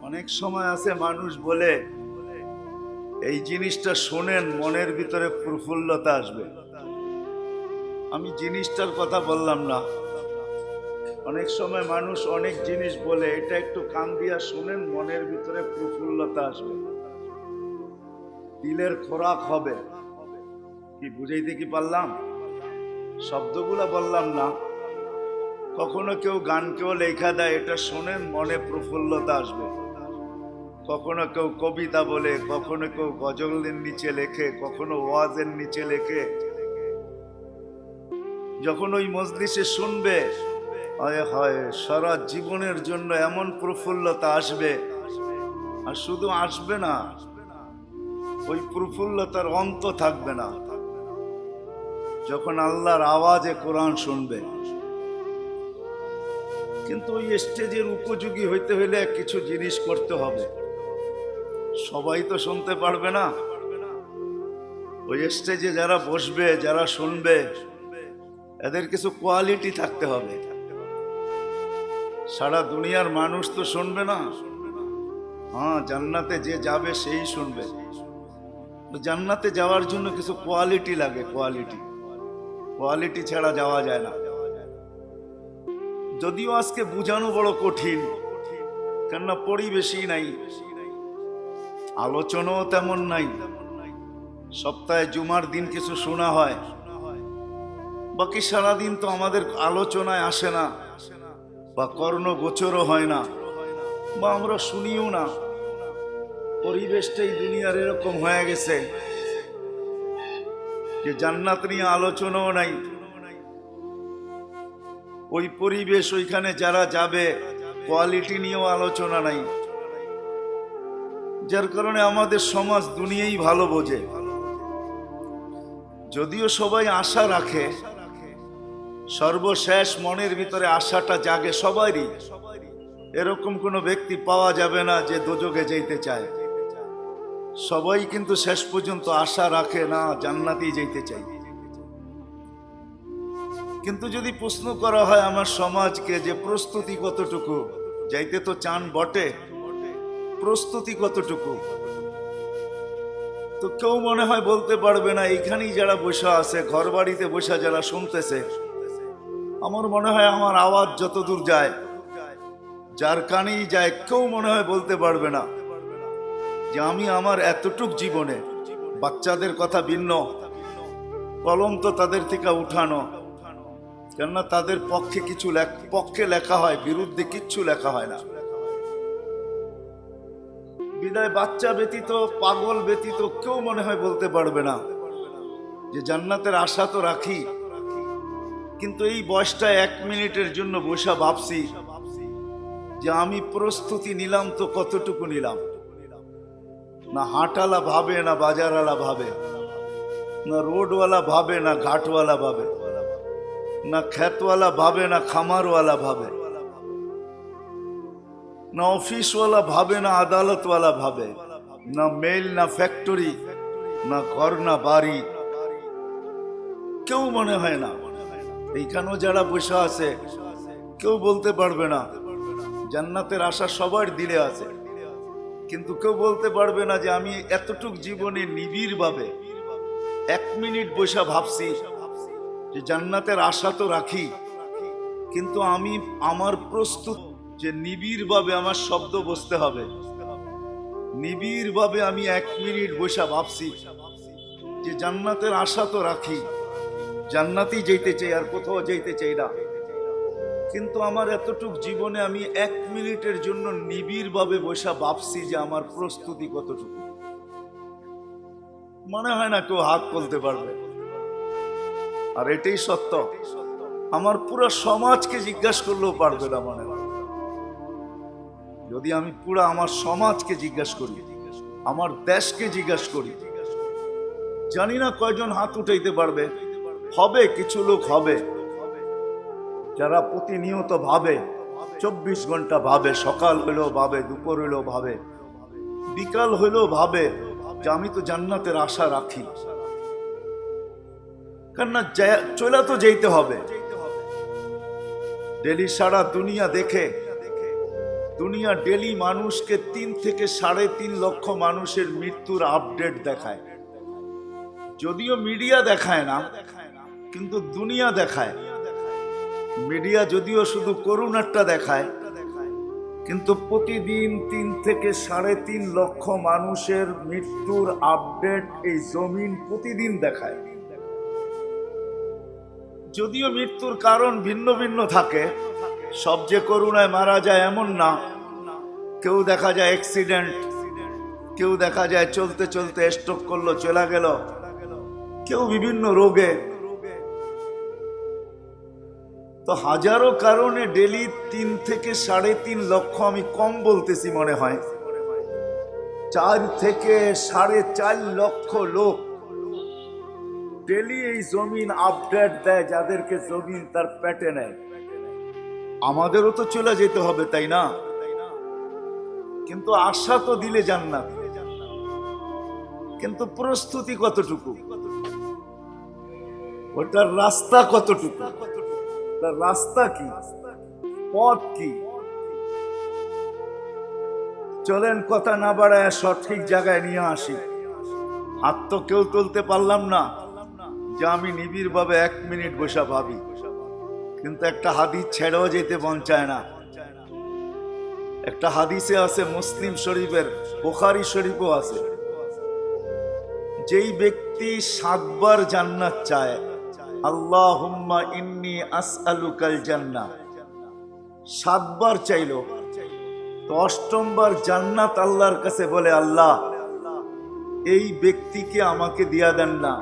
অনেক সময় আছে মানুষ বলে এই জিনিসটা শোনেন মনের ভিতরে প্রফুল্লতা আসবে। আমি জিনিসটার কথা বললাম না। অনেক সময় মানুষ অনেক জিনিস বলে এটা একটু কান দিয়া শোনেন মনের ভিতরে প্রফুল্লতা আসবে, দিলের খোরাক হবে। কি বুঝাইতে কি পারলাম? শব্দগুলা বললাম না। কখনো কেউ গানকেও লেখা দেয়, এটা শোনেন মনে প্রফুল্লতা আসবে। কখনো কেউ কবিতা বলে, কখনো কেউ গজলের নিচে লেখে, কখনো ওয়াজের নিচে লেখে। যখন ওই মজলিসে শুনবে, হায় হায়, সারা জীবনের জন্য এমন প্রফুল্লতা আসবে। আর শুধু আসবে না, ওই প্রফুল্লতার অন্ত থাকবে না। যখন আল্লাহর আওয়াজে কোরআন শুনবে। কিন্তু ওই স্টেজের উপযোগী হইতে হইলে কিছু জিনিস করতে হবে। সবাই তো শুনতে পারবে না। ওই স্টেজে যারা বসবে, যারা শুনবে, এদের কিছু কোয়ালিটি থাকতে হবে। সারা দুনিয়ার মানুষ তো শুনবে না। হ্যাঁ, জান্নাতে যে যাবে সেই শুনবে। জান্নাতে যাওয়ার জন্য কিছু কোয়ালিটি লাগে। কোয়ালিটি ছাড়া যাওয়া যায় না। যদিও আজকে বুঝানো বড় কঠিন, কেননা পরিবেশই নাই, আলোচনাও তেমন নাই। সপ্তাহে জুমার দিন কিছু শোনা হয়, বাকি সারাদিন তো আমাদের আলোচনায় আসে না, বা কর্ণগোচরও হয় না, বা আমরা শুনিও না। পরিবেশটাই দুনিয়ার এরকম হয়ে গেছে যে জান্নাত নিয়ে আলোচনাও নাই। ওই পরিবেশ, ওইখানে যারা যাবে, কোয়ালিটি নিয়েও আলোচনা নাই। যার কারণে আমাদের সমাজ দুনিয়াই ভালো বোঝে। যদিও সবাই আশা রাখে, সর্বশেষ মনের ভিতরে আশাটা জাগে সবারই। এরকম কোনো ব্যক্তি পাওয়া যাবে না যে দোজখে যেতে চায়। সবাই কিন্তু শেষ পর্যন্ত আশা রাখে না, জান্নাতেই যেতে চাই। কিন্তু যদি প্রশ্ন করা হয় আমার সমাজকে যে প্রস্তুতি কতটুকু, যাইতে তো চান বটে, প্রস্তুতি কতটুকু, তো কেউ মনে হয় বলতে পারবে না। এইখানেই যারা বসে আছে, ঘর বাড়িতে বসে যারা শুনতেছে, আমার মনে হয় আমার আওয়াজ যতদূর যায়, যার কানেই যায়, কেউ মনে হয় বলতে পারবে না যে আমি আমার এতটুক জীবনে, বাচ্চাদের কথা ভিন্ন, কলম তো তাদের থেকে উঠানো, কেননা তাদের পক্ষে কিছু পক্ষে লেখা হয়, বিরুদ্ধে কিচ্ছু লেখা হয় না। বিদায় বাচ্চা ব্যতীত, পাগল ব্যতীত কেউ মনে হয় বলতে পারবে না যে জান্নাতের আশা তো রাখি, কিন্তু এই বয়সটা 1 মিনিটের জন্য বসে ভাবছি যে আমি প্রস্তুতি নিলাম তো কতটুকু নিলাম। না হাটওয়ালা ভাবে, না বাজারওয়ালা ভাবে, না রোডওয়ালা ভাবে, না ঘাটওয়ালা ভাবে, না খেতওয়ালা ভাবে, না খামারওয়ালা ভাবে, না অফিসওয়ালা ভাবে, না আদালতওয়ালা ভাবে, না মেল, না ফ্যাক্টরি, না ঘর, না বাড়ি, কেউ মনে হয় না। এইখানেও যারা বসে আছে কেউ বলতে পারবে না। জান্নাতের আশা সবার দিলে আছে, কিন্তু কেউ বলতে পারবে না যে আমি এতটুক জীবনে নিবিড় ভাবে 1 মিনিট বসে ভাবছি যে জান্নাতের আশা তো রাখি, কিন্তু আমি আমার প্রস্তুত যে নিবিড় ভাবে আমার শব্দ বসতে হবে। নিবিড় ভাবে আমি 1 মিনিট বসে ভাবছি যে জান্নাতের আশা তো রাখি, জান্নাতেই যেতে চাই, আর কোথাও যেতে চাই না, কিন্তু আমার এতটুক জীবনে আমি 1 মিনিটের জন্য নিবিড় ভাবে বসে ভাবছি যে আমার প্রস্তুতি কতটুকু। মনে হয় না কেউ হাত তুলতে পারবে। আর এটাই সত্য। আমার পুরো সমাজকে জিজ্ঞাসা করলেও পারবে না মনে হয়। যদি আমি পুরো আমার সমাজকে জিজ্ঞাসা করি, আমার দেশকে জিজ্ঞাসা করি, জানি না কয়জন হাত উঠাইতে পারবে। হবে কিছু লোক হবে যারা প্রতিনিয়ত ভাবে, 24 ঘন্টা ভাবে, সকাল হইলেও ভাবে, দুপুর হইলেও ভাবে, বিকাল হইলেও ভাবে যে আমি তো জান্নাতের আশা রাখি। কেননা চলে তো যেতে হবে। ডেলি সারা দুনিয়া দেখে দুনিয়া ডেলি মানুষকে 3 থেকে 3.5 লক্ষ মানুষের মৃত্যুর আপডেট দেখায়। যদিও মিডিয়া দেখায় না, কিন্তু দুনিয়া দেখায়। মিডিয়া যদিও শুধু করোনাটা দেখায়, কিন্তু প্রতিদিন 3 থেকে 3.5 লক্ষ মানুষের মৃত্যুর আপডেট এই জমিন প্রতিদিন দেখায়। যদিও মৃত্যুর কারণ ভিন্ন ভিন্ন থাকে, সব যে করোনায় মারা যায় এমন না। কেউ দেখা যায় অ্যাক্সিডেন্ট, কেউ দেখা যায় চলতে চলতে স্ট্রোক করলো চলে গেল, কেউ বিভিন্ন রোগে। তো হাজারো কারণে ডেলি 3 থেকে 3.5 লক্ষ, আমি কম বলতেছি মনে হয়, 4 থেকে 4.5 লক্ষ লোক ডেলি এই জমিন আপডেট দেয়, যাদেরকে জমিন তার পেটে নেয়। আমাদেরও তো চলে যেতে হবে, তাই না? কিন্তু আশা তো দিলে জান্নাত, কিন্তু প্রস্তুতি কতটুকু, ওটার রাস্তা কতটুকু, তার রাস্তা কি, পথ কি? চলেন কথা না বাড়ায় সঠিক জায়গায় নিয়ে আসি। হাত তো কেউ তুলতে পারলাম না যে আমি নিবিড় ভাবে 1 মিনিট বসে ভাবি, কিন্তু একটা হাদিস ছেড়েও যেতে মন চায় না। একটা হাদিসে আছে, মুসলিম শরীফের, বুখারী শরীফও আছে, যেই ব্যক্তি 7 বার জান্নাত চায়, আল্লাহুম্মা ইন্নী আসআলুকাল জান্নাহ, 7 বার চাইলো, তো 8ম বার জান্নাত আল্লাহর কাছে বলে, আল্লাহ এই ব্যক্তিকে আমাকে দিয়া দেন না।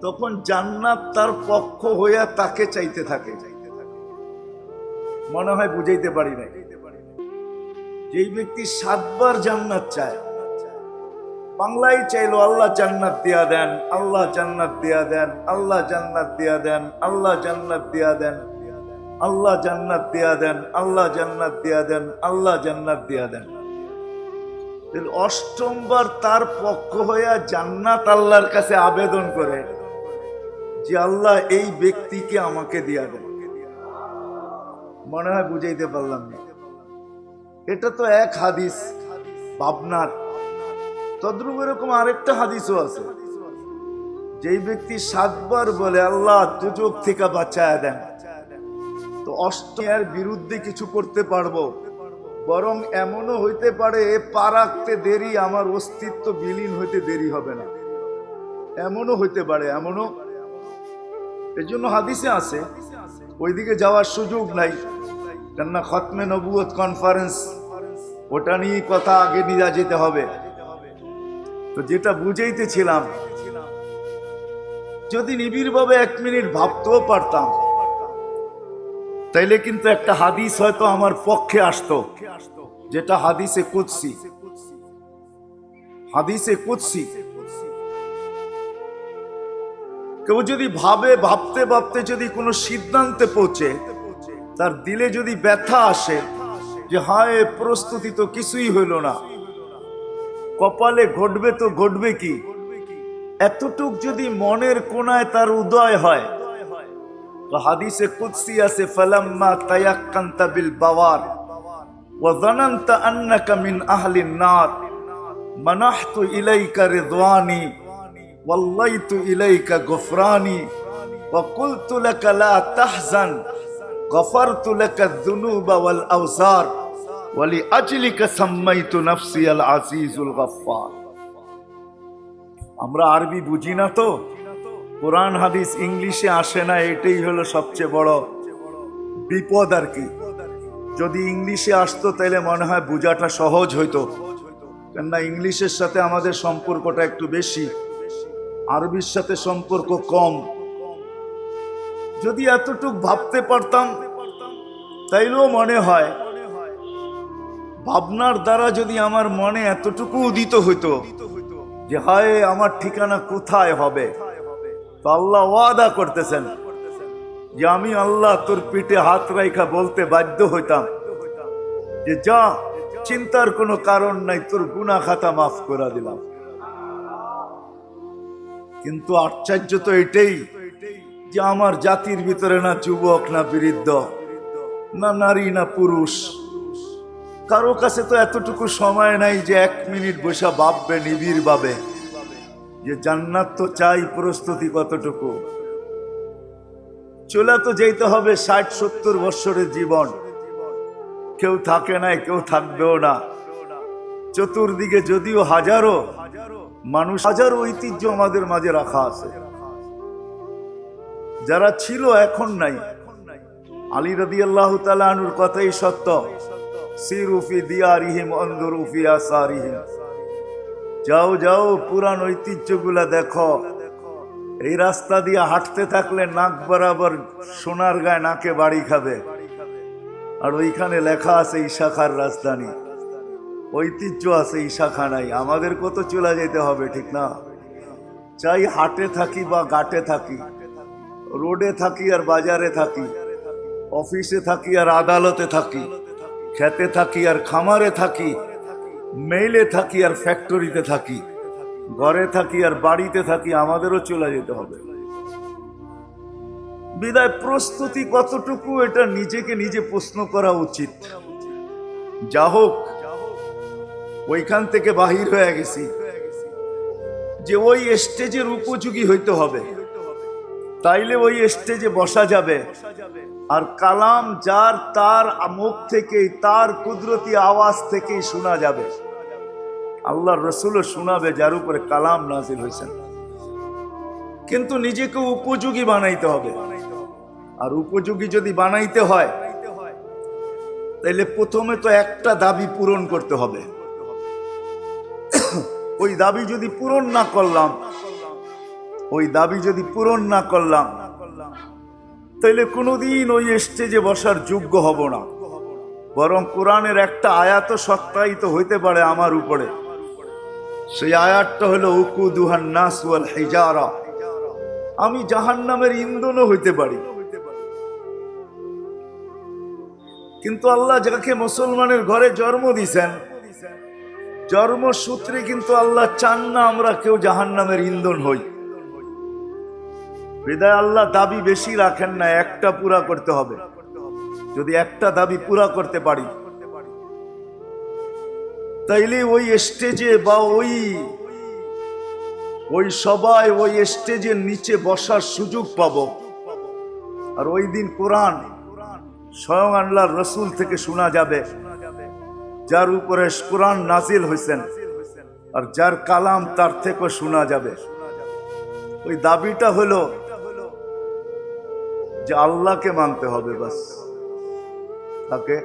তখন জান্নাত তার পক্ষ হইয়া তাকে চাইতে থাকে। মনে হয় বুঝাইতে পারি না। যেই ব্যক্তি 7 বার জান্নাত চায়, বাংলায় চাইলো আল্লাহ জান্নাত দিয়া দেন, আল্লাহ জান্নাত দিয়া দেন, আল্লাহ জান্নাত দিয়া দেন, আল্লাহ জান্নাত দিয়া দেন, আল্লাহ জান্নাত দিয়া দেন, আল্লাহ জান্নাত দিয়া দেন, আল্লাহ জান্নাত দিয়া দেন। 8ম বার তার পক্ষ হইয়া জান্নাত আল্লাহর কাছে আবেদন করে যে আল্লাহ এই ব্যক্তিকে আমাকে দিয়া দেন। মনে হয় বুঝাইতে পারলাম না। এটা তো এক হাদিস ভাবনার। তদ্রুপ এরকম আরেকটা হাদিসও আছে, যেই ব্যক্তি 7 বার বলে আল্লাহ দুজক থেকে বাঁচায় দেন, তো 8ম বিরুদ্ধে কিছু করতে পারবো, বরং এমনও হইতে পারে পা রাখতে দেরি, আমার অস্তিত্ব বিলীন হইতে দেরি হবে না, এমনও হইতে পারে, এমনও। এর জন্য হাদিসে আছে ওইদিকে যাওয়ার সুযোগ নাই, কেননা খতমে নবুয়ত কনফারেন্স, ওটা নিয়ে কথা আগে নিয়ে যেতে হবে। তো যেটা বুঝাইতেছিলাম, যদি নিবিড়ভাবে 1 মিনিট ভাবতেও পারতাম, তাইলে কিন্তু একটা হাদিস হয়তো আমার পক্ষে আসতো, যেটা হাদিসে কুদসি। হাদিসে কুদসি কেউ যদি ভাবতে ভাবতে যদি কোনো সিদ্ধান্তে পৌঁছে, তার দিলে যদি ব্যথা আসে যে হায় প্রস্তুতি তো কিছুই হইল না, কপালে ঘটবে তো ঘটবে কি, এতটুক যদি মনের কোনায় তার উদয় হয়, তো হাদিসে কুদসি আছে, ফালাম্মা তায়াক্কানতা বিল বাওয়ার ওয়া যানানতা আন্নাকা মিন আহলিন নার মানাহতু ইলাইকা রিদওয়ানি ওয়াল্লাইতু ইলাইকা গফরানি ওয়া কুলতু লাকা লা তাহজান গফারতু লাকা যুনুবা ওয়াল আওজার ওয়া লিআজলিকা সাম্মাইতু নাফসি আল আজিজুল গফফার। আমরা আরবি বুঝি না, তো কোরআন হাদিস ইংলিশে আসে না, এটাই হলো সবচেয়ে বড় বিপদ আর কি। যদি ইংলিশে আসতো তাহলে মনে হয় বোঝাটা সহজ হইতো, কেননা ইংলিশের সাথে আমাদের সম্পর্কটা একটু বেশি, আরবির সাথে সম্পর্ক কম। যদি এতটুক ভাবতে পারতাম, তাইলেও মনে হয় ভাবনার দ্বারা যদি আমার মনে এতটুকু উদিত হইতো যে হায় আমার ঠিকানা কোথায় হবে, তো আল্লাহ ওয়াদা করতেছেন যে আমি আল্লাহ তোর পিঠে হাত রাইখা বলতে বাধ্য হইতাম যে যা, চিন্তার কোনো কারণ নাই, তোর গুনাহ খাতা মাফ করে দিলাম। কিন্তু আশ্চর্য তো এটাই যে আমার জাতির ভিতরে না যুবক, না বৃদ্ধ, না নারী, না পুরুষ, কারো কাছে তো এতটুকু সময় নাই যে 1 মিনিট বসে ভাববে, নিবিড় ভাবে যে জান্নাত তো চাই, প্রস্তুতি কতটুকু। চলে তো যেতে হবে 60-70 বছরের জীবন, কেউ থাকে নাই, কেউ থাকবেও না। চতুর্দিকে যদিও হাজারো মানুষ, হাজারো ঐতিহ্য আমাদের মাঝে রাখা আছে, যারা ছিল এখন নাই। আলী রাদিয়াল্লাহু তাআলা আনহুর কথাই সত্য, সিরু ফি দিয়ারিহিম আনজুরু ফি আসারিহিম। যাও যাও পুরান ঐতিহ্যগুলা দেখো। এই রাস্তা দিয়ে হাঁটতে থাকলে নাক বরাবর সোনার গায়ে নাকে বাড়ি খাবে, আর ওইখানে লেখা আছে ইশাখার রাজধানী, ঐতিহ্য আছে, ইশাখা নাই। আমাদের কত চলে যেতে হবে, ঠিক না? চাই হাটে থাকি বা ঘাটে থাকি, রোডে থাকি আর বাজারে থাকি, অফিসে থাকি আর আদালতে থাকি, খেতে থাকি আর খামারে থাকি, মেইলে থাকি আর ফ্যাক্টরিতে থাকি, ঘরে থাকি আর বাড়িতে থাকি, আমাদেরও চলে যেতে হবে। বিদায় প্রস্তুতি কতটুকু, এটা নিজেকে নিজে প্রশ্ন করা উচিত। যা হোক, ওইখান থেকে বাহির হয়ে গেছি যে ওই স্টেজের উপযোগী হইতে হবে, তাইলে ওই স্টেজে বসা যাবে। আর কালাম যার তার মুখ থেকেই, তার কুদরতি আওয়াজ থেকেই শোনা যাবে। আল্লাহর রাসূলও শোনাবে যার উপরে কালাম নাজিল হয়েছেন। কিন্তু নিজেকে উপযোগী বানাইতে হবে। আর উপযোগী যদি বানাইতে হয়, তাইলে প্রথমে তো একটা দাবি পূরণ করতে হবে। ওই দাবি যদি পূরণ না করলাম, তাইলে কোনোদিন ওই স্টেজে বসার যোগ্য হব না। বরং কোরআনের একটা আয়াত সত্যায়িত হইতে পারে আমার উপরে। সেই আয়াতটা হলো উকুদুহান নাস ওয়াল হিজারা, আমি জাহান্নামের ইন্ধনও হইতে পারি। কিন্তু আল্লাহ যাকে মুসলমানের ঘরে জন্ম দিয়েছেন, জন্মসূত্রে কিন্তু আল্লাহ চান না আমরা কেউ জাহান্নামের ইন্ধন হই। বিদায় আল্লাহ দাবি বেশি রাখেন না, একটা পুরা করতে হবে। যদি একটা দাবি পুরা করতে পারি, তাইলে ওই স্টেজে বা ওই সবাই ওই স্টেজের নিচে বসার সুযোগ পাব। আর ওই দিন কোরআন স্বয়ং আল্লাহর রাসূল থেকে শোনা যাবে, যার উপরে কোরআন নাজিল হয়েছেন, আর যার কালাম তার থেকে শোনা যাবে। ওই দাবিটা হলো যে আল্লাহকে মানতে হবে, বাস। তাকে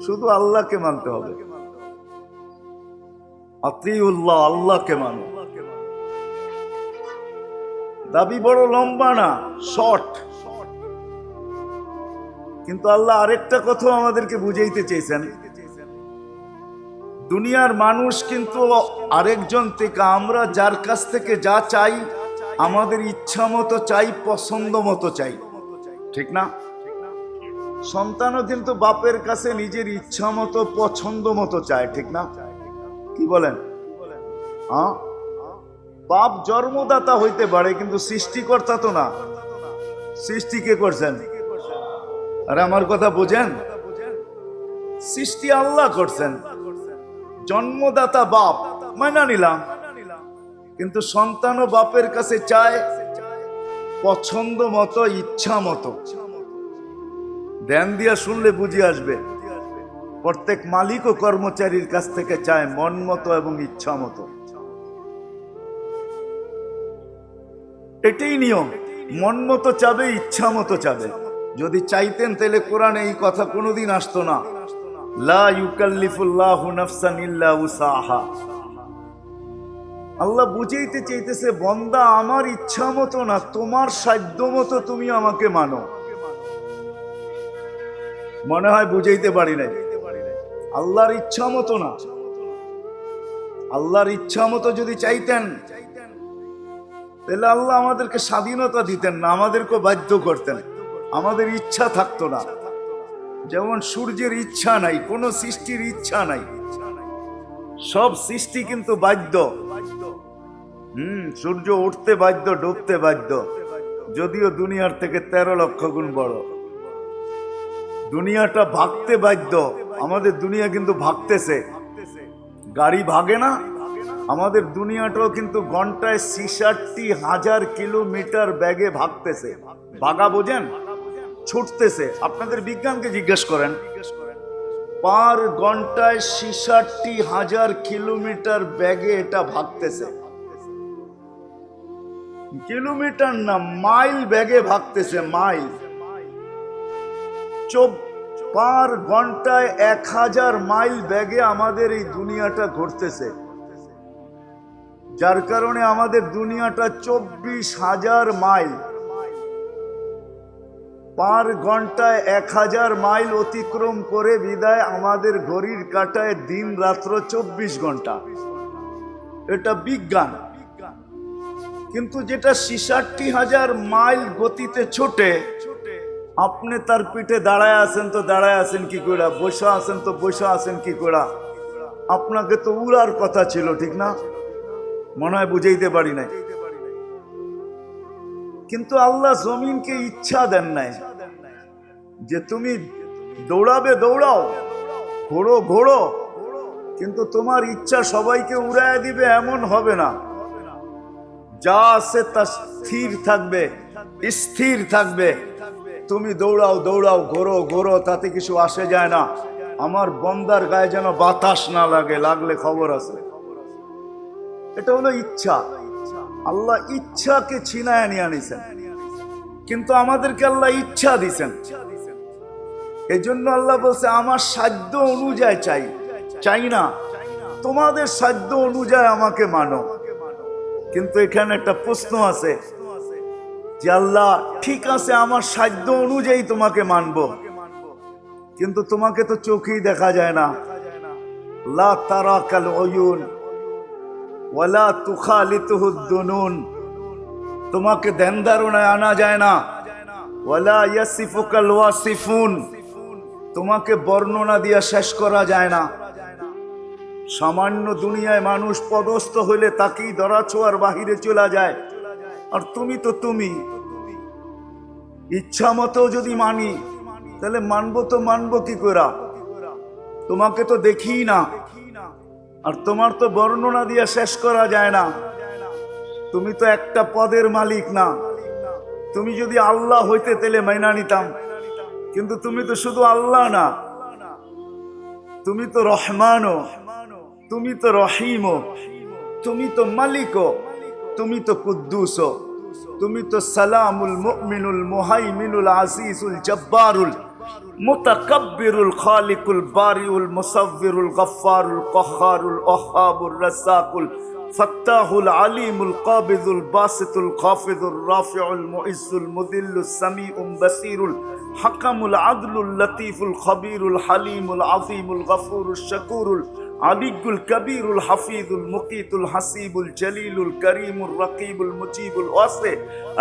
শুধু আল্লাহকে মানতে হবে। আতিউল্লাহ, আল্লাহকে মানো। দাবি বড় লম্বা না, শর্ট। কিন্তু আল্লাহ আরেকটা কথা আমাদেরকে বুঝাইতে চেয়েছেন। দুনিয়ার মানুষ কিন্তু আরেকজন থেকে, আমরা যার কাছ থেকে যা চাই আমাদের ইচ্ছা মতো চাই, পছন্দ মতো চাই, ঠিক না? সন্তানও কিন্তু বাপের কাছে নিজের ইচ্ছা মতো, পছন্দ মতো চায়, ঠিক না? কি বলেন? হ্যাঁ, বাপ জন্মদাতা হইতে পারে, কিন্তু সৃষ্টিকর্তা তো না। সৃষ্টি কে করছেন? আরে আমার কথা বোঝেন, সৃষ্টি আল্লাহ করছেন। জন্মদাতা বাপ মানা নিলাম, কিন্তু সন্তানও বাপের কাছে চায় পছন্দ মতো, ইচ্ছা মতো। ধ্যান দিয়া শুনলে বুঝে আসবে, প্রত্যেক মালিক ও কর্মচারীর কাছ থেকে চায় মন মতো এবং ইচ্ছা মতো। এটাই নিয়ম, মন মতো চাবে, ইচ্ছা মতো চাবে। যদি চাইতেন তাহলে কোরআনে এই কথা কোনোদিন আসতো না। লা ইউকাল্লিফুল্লাহু নাফসান ইল্লা উসাহা। আল্লাহ বুঝাইতে চাইতেছে, বন্দা আমার ইচ্ছা মতো না, তোমার সাধ্য মতো তুমি আমাকে মানো। মনে হয় বুঝাইতে পারি নাই। আল্লাহর ইচ্ছা মতো না। আল্লাহর ইচ্ছা মতো যদি চাইতেন, তাহলে আল্লাহ আমাদেরকে স্বাধীনতা দিতেন না, আমাদেরকে বাধ্য করতেন। আমাদের ইচ্ছা থাকতো না। যেমন সূর্যের ইচ্ছা নাই, কোন সৃষ্টির ইচ্ছা নাই, সব সৃষ্টি কিন্তু বাধ্য। সূর্য উঠতে বাধ্য, ডুবতে বাধ্য, যদিও দুনিয়ার থেকে 13 লক্ষ গুণ বড়। দুনিয়াটা ভাগতে বাধ্য, আমাদের দুনিয়া কিন্তু ভাগতেছে, গাড়ি ভাগে না, আমাদের দুনিয়াটাও কিন্তু ঘন্টায় 66,000 কিলোমিটার বেগে ভাগতেছে। ভাগা বোঝেন, ছুটতেছে। আপনাদের বিজ্ঞানকে জিজ্ঞেস করেন, পার ঘন্টায় 66,000 কিলোমিটার বেগে এটা ভাগতেছে। কিলোমিটার না, মাইল বেগে ভাগতেছে, মাইল। পার ঘন্টায় 1000 মাইল বেগে আমাদের এই দুনিয়াটা ঘুরতেছে, যার কারণে আমাদের দুনিয়াটা 24,000 মাইল। পার ঘন্টায় 1000 মাইল অতিক্রম করে বিদায় আমাদের ঘড়ির কাঁটায় দিন রাত্র 24 ঘন্টা। এটা বিজ্ঞান। কিন্তু যেটা 66,000 মাইল গতিতে ছোটে, আপনি তার পিঠে দাঁড়ায় আছেন তো দাঁড়ায় আছেন কি করে, বসে আছেন তো বসে আছেন কি করে? আপনাকে তো উড়ার কথা ছিল, ঠিক না? মনে হয় বুঝাইতে পারি নাই। কিন্তু আল্লাহ জমিনকে ইচ্ছা দেন নাই যে তুমি দৌড়াবে দৌড়াও, ঘোড়ো ঘোড়ো, কিন্তু তোমার ইচ্ছা সবাইকে উড়ায় দিবে এমন হবে না। যা আছে তা স্থির থাকবে, স্থির থাকবে। তুমি দৌড়াও দৌড়াও, ঘোরো ঘোরো, তাতে কিছু আসে যায় না। আমার বন্দার গায়ে যেন বাতাস না লাগে, লাগলে খবর আছে। এটা হলো ইচ্ছা। আল্লাহ ইচ্ছাকে ছিনায় নিয়ে আনিছেন, কিন্তু আমাদেরকে আল্লাহ ইচ্ছা দিছেন। এই জন্য আল্লাহ বলছে আমার সাধ্য অনুযায়ী চাই, চাই না তোমাদের সাধ্য অনুযায়ী আমাকে মানো। কিন্তু এখানে একটা প্রশ্ন আছে যে আল্লাহ ঠিক আছে আমার সাধ্য অনুযায়ী তোমাকে মানব, কিন্তু তোমাকে তো চোখেই দেখা যায় না। লা তারাকাল উয়ুন ওয়ালা তুখালিতুহুদ দুনুন, তোমাকে ধ্যান ধারণায় আনা যায় না। ওয়ালা ইয়াসিফুকাল ওয়াসিফুন, তোমাকে বর্ণনা দিয়া শেষ করা যায় না। সামান্য দুনিয়ায় মানুষ পদস্থ হইলে তাকেই ধরা ছোঁয়ার বাহিরে চলে যায়, আর তুমি তো তুমি। ইচ্ছা মতো যদি মানি তাহলে মানবো তো মানবো কি করে? তোমাকে তো দেখি না, আর তোমার তো বর্ণনা দিয়ে শেষ করা যায় না। তুমি তো একটা পদের মালিক না। তুমি যদি আল্লাহ হইতে তাহলে মাইনা নিতাম, কিন্তু তুমি তো শুধু আল্লাহ না, তুমি তো রহমানও, তুমি তো রহিমও, তুমি তো মালিকও, তুমি তো কুদ্দুসও, তুমি তো সালামুল মুমিনুল মুহাইমিনুল আজিজুল জব্বারুল মুতাকাব্বিরুল খালিকুল বারিউল মুসাవ్বিরুল গফফারুল কহ্হারুল ওয়াহ্হাবুর রাজ্জাকুল ফাত্তাহুল আলিমুল কাবিদুল বাসিতুল খাফিদুর রাফিউল মুইজ্জুল মুদিল্লুস সামিউম বাসিরুল হাকামুল আদলুল লতীফুল খবীরুল হালিমুল আযীমুল গফুরুশ শাকুরুল আলিকুল কবীরুল হাফিজুল মুকিতুল হাসিবুল জলিলুল করিমুর রকিবুল মুজিবুল ওয়াসি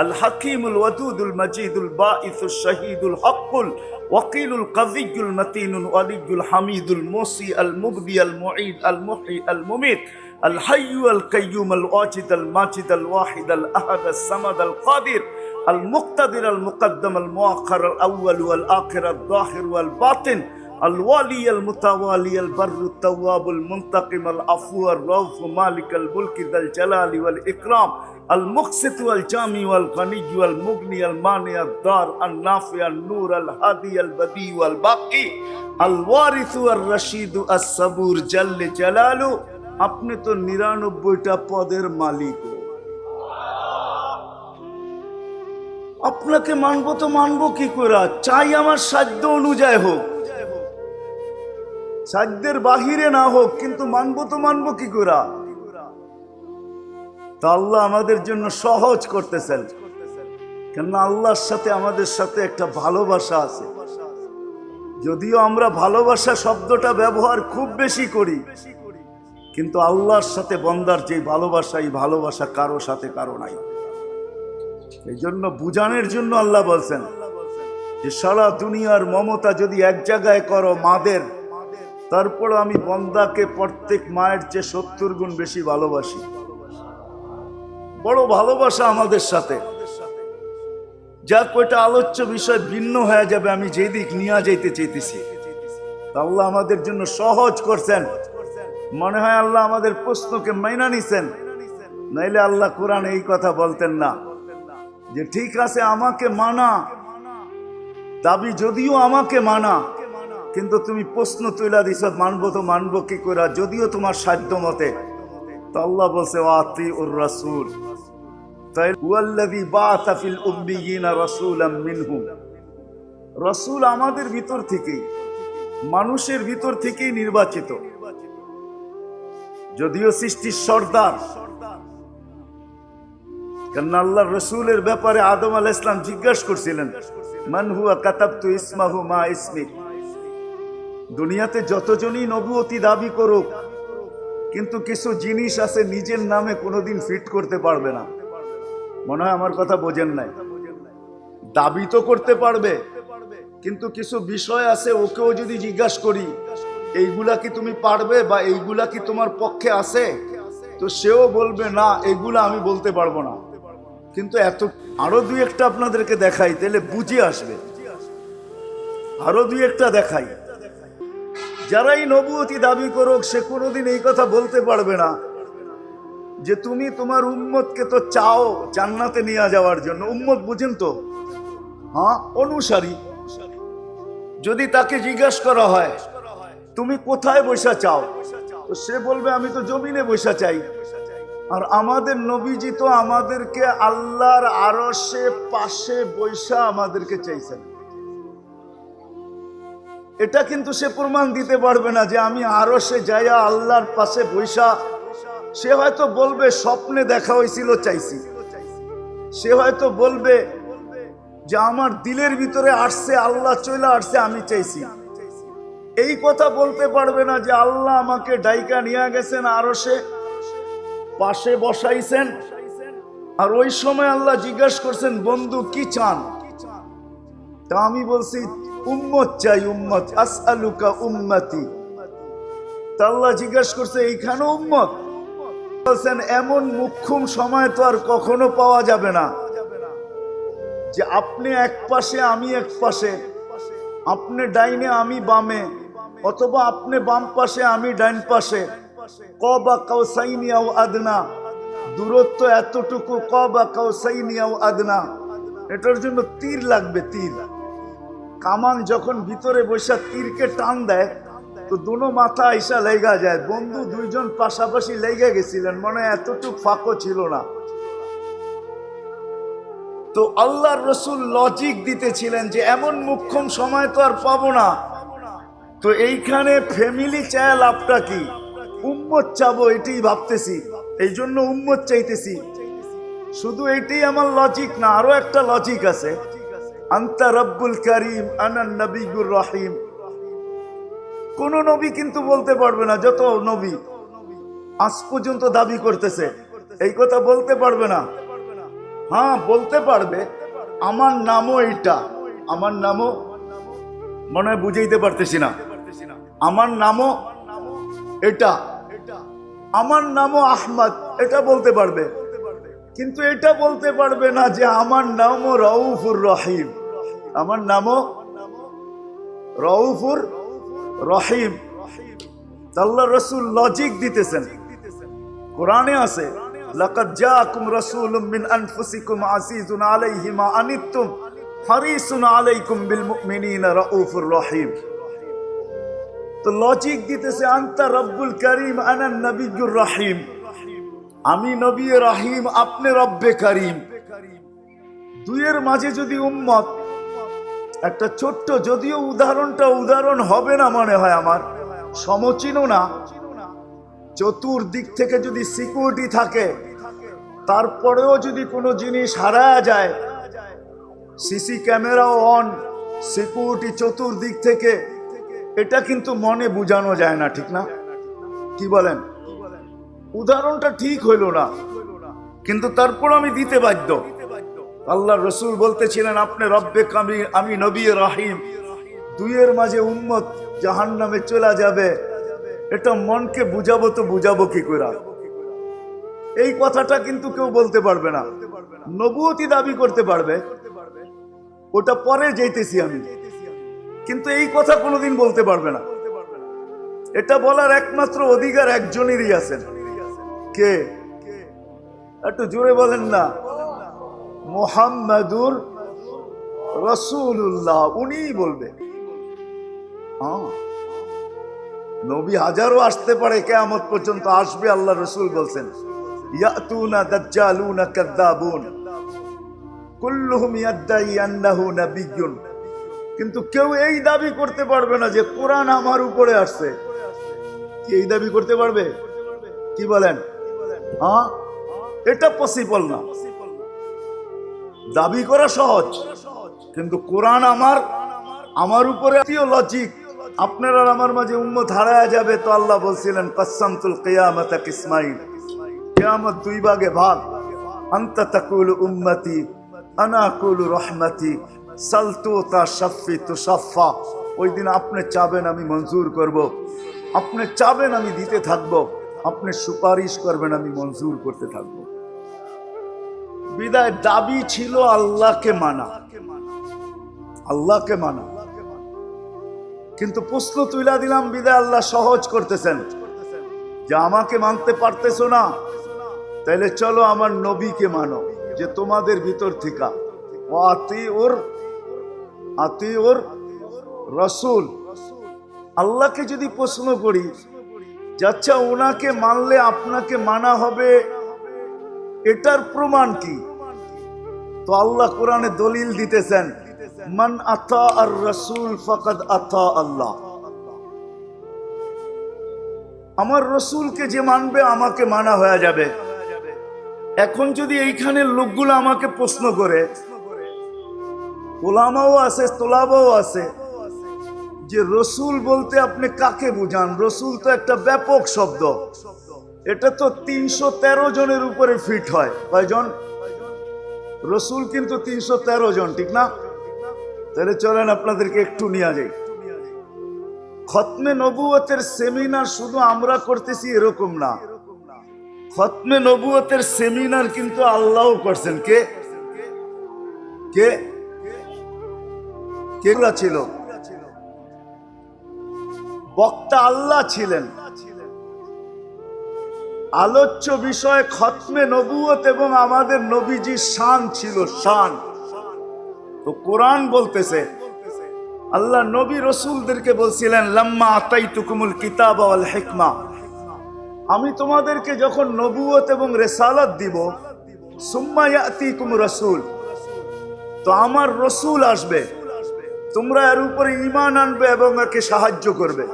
আল হাকিমুল ওয়াদুদুল মজিদুল বাঈসুশ শহীদুল হকুল ওয়াকিলুল কবিয়ুল মতিনুল ওয়ালিয়ুল হামিদুল মুসি আল মুবদি আল মুঈদ আল মুহয়ি আল মুমিত আল হাইয়্যু আল কাইয়্যুম আল ওয়াজিদ আল মাজিদ আল ওয়াহিদ আল আহাদ আল সামাদ আল কাদির আল মুক্তাদির আল মুকদ্দম আল মুআখ্খার আল আউয়াল ওয়াল আখির আল যাহির ওয়াল বাতিন الوالي المتوالي البر التواب المنتقم العفو الرؤوف مالك الملك ذا الجلال والإكرام المقسط والجامع والغني والمغني المانع الضار النافع النور الهادي البديع والباقي الوارث الرشيد الصبور جل جلاله। আপনি তো 99টা পদের মালিক। আপনাকে মানবো তো মানবো কি করে? চাই আমার সাধ্য অনুযায়ী হোক, সাধ্যের বাহিরে না হোক, কিন্তু মানবো তো মানবো কি করে? তা আল্লাহ আমাদের জন্য সহজ করতেছেন, কেননা আল্লাহর সাথে আমাদের সাথে একটা ভালোবাসা আছে। যদিও আমরা ভালোবাসা শব্দটা ব্যবহার খুব বেশি করি, কিন্তু আল্লাহর সাথে বন্দার যে ভালোবাসা, এই ভালোবাসা কারো সাথে কারো নাই। এই জন্য বুঝানোর জন্য আল্লাহ বলছেন যে সারা দুনিয়ার মমতা যদি এক জায়গায় করো মাদের, তারপর আমি বন্দাকে প্রত্যেক মায়ের চেয়ে 70 গুণ বেশি ভালোবাসি। বড় ভালোবাসা আমাদের সাথে। যা কয়টা আলোচ্য বিষয় ভিন্ন হয়ে যাবে, আমি যেদিক নিয়ে যাইতে চাইতেছি, আল্লাহ আমাদের জন্য সহজ করছেন। মনে হয় আল্লাহ আমাদের প্রশ্নকে মাইনা নিছেন, নাইলে আল্লাহ কোরআন এই কথা বলতেন না যে ঠিক আছে আমাকে মানা, দাবি যদিও আমাকে মানা, কিন্তু তুমি প্রশ্ন তুইলা দিছ মানবো তো মানবো কি করে, যদিও তোমার সাধ্য মতে। তো আল্লাহ বলছে ওয়াতিউর রাসূল, তাই হুয়াল্লাযী বাআসা ফিল উম্মিয়িনা রাসূলাম মিনহুম। রাসূল আমাদের ভিতর থেকেই, মানুষের ভিতর থেকেই নির্বাচিত। যদিও সৃষ্টির সর্দার, কারণ আল্লাহর রাসূলের ব্যাপারে আদম আলাইহিস সালাম জিজ্ঞাসা করছিলেন মান হুয়া কাতাবতু ইসমাহু মা ইসমিক। দুনিয়াতে যতজনই নবুয়তি দাবি করুক, কিন্তু কিছু জিনিস আছে নিজের নামে কোনোদিন ফিট করতে পারবে না। মনে হয় আমার কথা বোঝেন নাই। দাবি তো করতে পারবে, কিন্তু কিছু বিষয় আছে ওকেও যদি জিজ্ঞাসা করি এইগুলা কি তুমি পারবে বা এইগুলা কি তোমার পক্ষে আছে, তো সেও বলবে না এগুলা আমি বলতে পারবো না। কিন্তু এত আরো দুই একটা আপনাদেরকে দেখাই, তাহলে বুঝে আসবে। আরো দুই একটা দেখাই, যারাই নবুয়তি দাবি করুক সে কোনোদিন এই কথা বলতে পারবে না যে তুমি তোমার উম্মতকে তো চাও জান্নাতে নিয়ে যাওয়ার জন্য। উম্মত বুঝেন তো, হ্যাঁ, অনুসারী। যদি তাকে জিজ্ঞাসা করা হয় তুমি কোথায় বসা চাও, তো সে বলবে আমি তো জমিনে বসা চাই। আর আমাদের নবীজি তো আমাদেরকে আল্লাহর আরশে পাশে বৈশা আমাদেরকে চাইছেন। এটা কিন্তু সে প্রমাণ দিতে পারবে না যে আমি আরশে যাইয়া আল্লাহর পাশে বৈশা। সে হয়তো বলবে স্বপ্নে দেখা হয়েছিল চাইছি, সে হয়তো বলবে যে আমার দিলের ভিতরে আসছে আল্লাহ চলে আসছে আমি চাইছি। এই কথা বলতে পারবে না যে আল্লাহ আমাকে ডাইকা নিয়ে গেছেন আরশে পাশে বসাইছেন, আর ওই সময় আল্লাহ জিজ্ঞাসা করছেন বন্ধু কি চান, তা আমি বলছি উম্মত চাই, উম্মত আসআলুকা উম্মতি। তা আল্লাহ জিজ্ঞাসা করছে এইখানে উম্মত। বলছেন এমন মুখ্যম সময় তো আর কখনো পাওয়া যাবে না যে আপনি এক পাশে আমি এক পাশে, আপনি ডাইনে আমি বামে, অথবা আপনি বাম পাশে আমি ডাইন পাশে। কবা কাউসাইনি আও আদনা, দূরত্ব এতটুকু, কবা কাউসাইনি আও আদনা। এটার জন্য তীর লাগবে, তীর। কামান যখন ভিতরে বসে তীরকে টান দেয় তো দুনো মাথা আইসা লেগা যায়। বন্ধু দুইজন পাশাপাশি লেগে গেছিলেন, মানে এতটুক ফাঁকও ছিল না। তো আল্লাহর রাসূল লজিক দিতেছিলেন যে এমন মুখ্যম সময় তো আর পাবো না, তো এইখানে ফ্যামিলি চায় লাভটা কি, উম্মত চাবো এটাই ভাবতেছি, এই জন্য উম্মত চাইতেছি। শুধু এইটাই আমার লজিক না, আরো একটা লজিক আছে। আনতা রব্বুল করিম আনা নবিয়ুর রহিম। কোন নবী কিন্তু বলতে পারবে না, যত নবী আজ পর্যন্ত দাবি করতেছে এই কথা বলতে পারবে না। হ্যাঁ বলতে পারবে আমার নামও এইটা, আমার নামও, মনে হয় বুঝাইতে পারতেছি না, আমার নামও এটা, আমার নামও আহমদ, এটা বলতে পারবে। কিন্তু এটা বলতে পারবে না যে আমার নামও রউফুর রহিম, আমার নামও রউফুর রহিম। আল্লাহর রাসূল লজিক দিতেছেন, কোরআনে আছে লাকাদ জাআকুম রাসূলুম মিন আনফুসিকুম আজিজুন আলাইহি মা আনিতুম হারিসুন আলাইকুম বিল মুমিনিনা রাউফুর রহিম। তো লজিক দিতেছে আনতা রব্বুল করিম আনা নবিয়ুর রহিম, আমি নবী রহিম আপনি রব্বে করিম। দুইয়ের মাঝে যদি উম্মত, একটা ছোট্ট, যদিও উদাহরণটা উদাহরণ হবে না মনে হয় আমার, সমচিনও না, চতুর্দিক থেকে যদি সিকিউরিটি থাকে তারপরেও যদি কোনো জিনিস হারায় যায়, সিসি ক্যামেরাও অন, সিকিউরিটি চতুর্দিক থেকে, এটা কিন্তু মনে বোঝানো যায় না, ঠিক না? কি বলেন? উদাহরণটা ঠিক হইল না, কিন্তু তারপর আমি দিতে বাধ্য। আল্লাহর রাসূল বলতেছিলেন আপনি রব্বে কামি, আমি নবী রহিম। দুইয়ের মাঝে উম্মত জাহান্নামে চলে যাবে, এটা মনকে বুঝাবো তো বুঝাবো কি করে? এই কথাটা কিন্তু কেউ বলতে পারবে না। নবুয়তি দাবি করতে পারবে, ওটা পরে যাইতেছি আমি, কিন্তু এই কথা কোনোদিন বলতে পারবে না। এটা বলার একমাত্র অধিকার একজনেরই আছেন। কে? একটু জোরে বলেন না। মুহাম্মাদুর রাসূলুল্লাহ, উনিই বলবে। নবী হাজারো আসতে পারে, কিয়ামত পর্যন্ত আসবে। আল্লাহ রাসূল বলছেন, ইয়াতুনা দাজ্জালুনা কাযাবুন কুল্লুহুম ইয়াদঈ আন্নাহু নাবিয়্যুন। কিন্তু কেউ এই দাবি করতে পারবে না যে কোরআন আমার উপরে আসছে। কি এই দাবি করতে পারবে? কি বলেন? এটা পসিবল না। দাবি করা সহজ, কিন্তু কোরআন আমার উপরে লজিক। আপনার আর আমার মাঝে উম্মত হারায়া যাবে। তো আল্লাহ বলছিলেন, কাসসামতুল কিয়ামাতা কিসমাইন, কিয়ামত দুই ভাগে ভাগ। আনতা তাকুলু উম্মতি আনা আকুলু রহমতি সালতুতা শাফি তুসাফা। ওই দিন আপনি চাবেন আমি মঞ্জুর করব, আপনি চাবেন আমি দিতে থাকব, আপনি সুপারিশ করবেন আমি মঞ্জুর করতে থাকব। বিদায় দাবি ছিল আল্লাহকে মানা, আল্লাহকে মানা। কিন্তু প্রশ্ন তুইলা দিলাম বিদায় আল্লাহ সহজ করতেছেন যে আমাকে মানতে পারতেছো না, তাইলে চলো আমার নবীকে মানো, যে তোমাদের ভিতর থেকে আতি ওর রসুল। আল্লাহকে যদি প্রশ্ন করি যে আচ্ছা ওনাকে মানলে আপনাকে মানা হবে, এটার প্রমাণ কি? তো আল্লাহ কোরআনে দলিল দিতেছেন, মান আতা আর রসুল ফাকাদ আতা আল্লাহ। আমার রসুলকে যে মানবে আমাকে মানা হয়ে যাবে। এখন যদি এইখানে লোকগুলো আমাকে প্রশ্ন করে, ওলামাও আছে তোলাবাও আছে, যে রসুল বলতে আপনি কাকে বুঝান? রসুল তো একটা ব্যাপক শব্দ, এটা তো 313 জনের উপরে ফিট হয়। কয়জন? রসুল কিন্তু 313 জন, ঠিক না? তাহলে চলেন আপনাদেরকে একটু নিয়ে যাই। খতমে নবুয়তের সেমিনার শুধু আমরা করতেছি এরকম না, খতমে নবুয়তের সেমিনার কিন্তু আল্লাহও করছেন। কে কে কেগুলা ছিল? বক্তা আল্লাহ ছিলেন। আলোচ্য বিষয় খতমে নবুয়ত এবং আমাদের নবীজির শান ছিল, শান। তো কোরআন বলতেছে, আল্লাহ নবী রসুলদেরকে বলছিলেন, লাম্মা আতাইতুকুমুল কিতাবা ওয়াল হিকমা, আমি তোমাদেরকে যখন নবুয়ত এবং রিসালাত দিব, সুম্মা ইয়াতিকুম রাসূল, তো আমার রসুল আসবে, তোমরা এর উপরে ঈমান আনবে এবং একে সাহায্য করবে।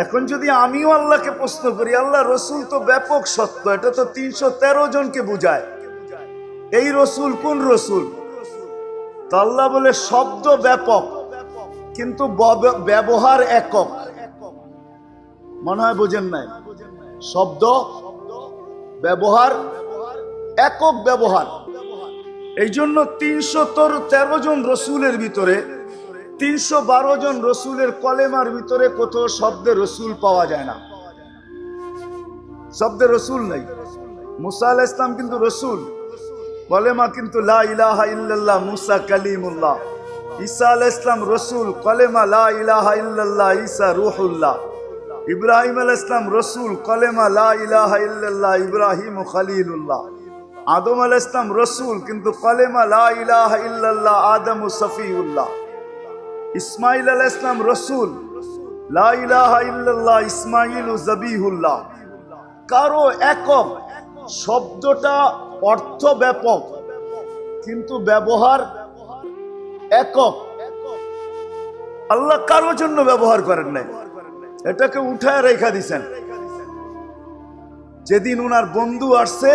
এখন যদি আমিও আল্লাহকে প্রশ্ন করি, আল্লাহ রসুল তো ব্যাপক সত্য, এটা তো 313 জনকে বুঝায়, এই রসুল কোন রসুল? তো আল্লাহ বলে শব্দ ব্যাপক কিন্তু ব্যবহার একক। মনে হয় বোঝেন নাই? শব্দ ব্যবহার একক ব্যবহার। এই জন্য 313 জন রসুলের ভিতরে 312 জন রসুলের কলেমার ভিতরে কোথাও শব্দে রসুল পাওয়া যায় না, শব্দে রসুল নাই। মুসা আলাইহিস সালাম কিন্তু রসুল, কলেমা কিন্তু লা ইলাহা ইল্লাল্লাহ, মুসা কালিমুল্লাহ। ঈসা আলাইহিস সালাম রসুল, কলেমা লা ইলাহা ইল্লাল্লাহ, ঈসা রূহুল্লাহ। ইব্রাহিম আলাইহিস সালাম রসুল, কলেমা লা ইলাহা ইল্লাল্লাহ, ইব্রাহিম খলিলুল্লাহ। আদম আলাইহিস সালাম রসুল, কিন্তু কলেমা লা ইলাহা ইল্লাল্লাহ, আদম সফিউল্লাহ। ইসমাইল আলাইহিস সালাম রসুল, লা ইলাহা ইল্লাল্লাহ, ইসমাইল জবিহুল্লাহ। কারো একক, শব্দটা অর্থ ব্যাপক কিন্তু ব্যবহার একক। আল্লাহ কারো জন্য ব্যবহার করেন নাই, এটাকে উঠায় রেখা দিছেন। যেদিন উনার বন্ধু আসছে,